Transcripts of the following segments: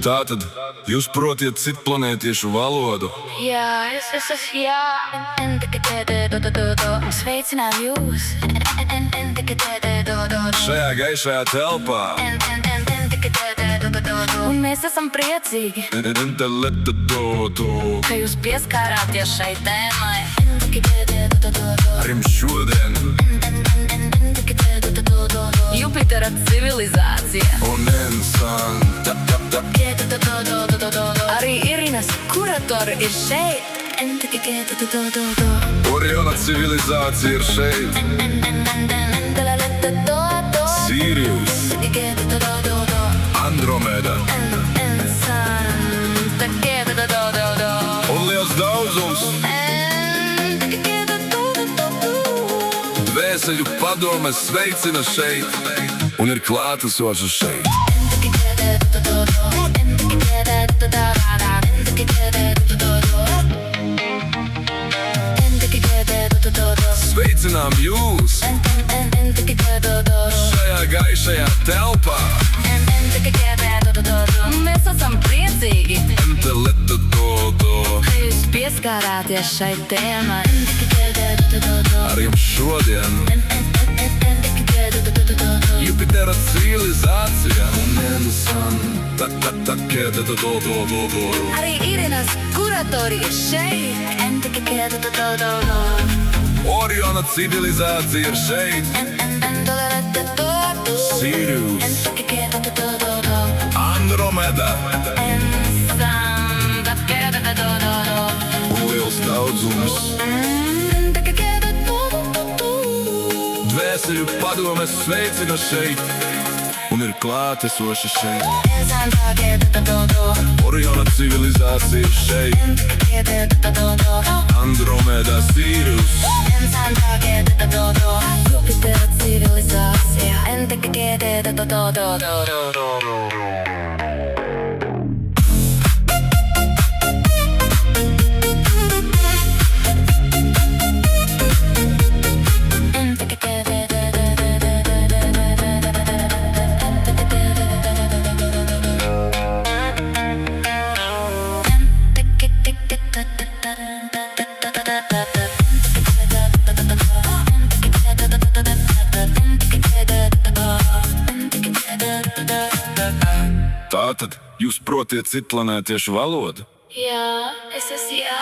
Tātad, jūs protiet citplanētiešu valodu? Jā, es jā. Sveicinām jūs. Šajā gaišajā telpā. Un mēs esam priecīgi, ka jūs pieskārāties šai tēmai. Arī šodien Jupitera civilizācija. un insan. Arī Irinas kuratori ir šeit. Oriona civilizācija ir šeit. Sirius, Andromeda un liels daudzums. Dvēseļu padome sveicina šeit un ir klātesoša šeit. Sveicinām jūs šajā gaišajā telpā. Mēs esam priecīgi, Enteledodo. ka jūs pieskārāties šai tēmai. Arī šodien Jupitera civilizācija un insan. Arī Irinas kuratori ir šeit. Oriona civilizācija ir šeit. Sirius, Andromeda un liels daudzums. Dvēseļu padome sveicina šeit un ir klātesoša šeit. Oriona civilizācija ir šeit. Andromeda, Sirius, Jupitera civilizācija. Tātad, jūs protiet citplanētiešu valodu? Jā, es jā.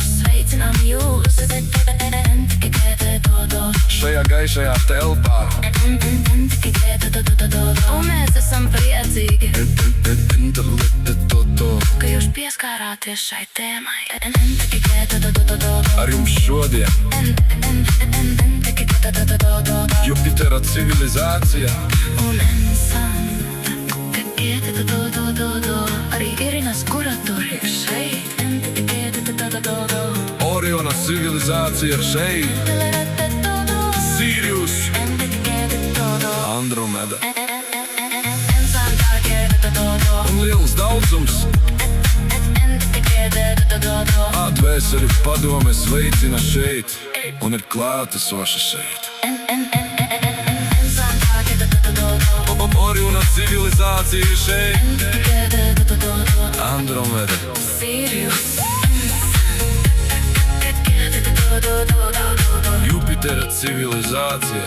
Sveicinām jūs Šajā gaišajā telpā. un mēs esam priecīgi, ka jūs pieskārāties šai tēmai. Arī šodien Jupitera civilizācija Un insan, arī Irinas kuratori ir šeit. Oriona civilizācija ir šeit. Sirius, Andromeda un liels daudzums. Dvēseļu padome sveicina šeit un ir klātesoša šeit. Oriona civilizācija ir šeit. Andromeda Jupitera civilizācija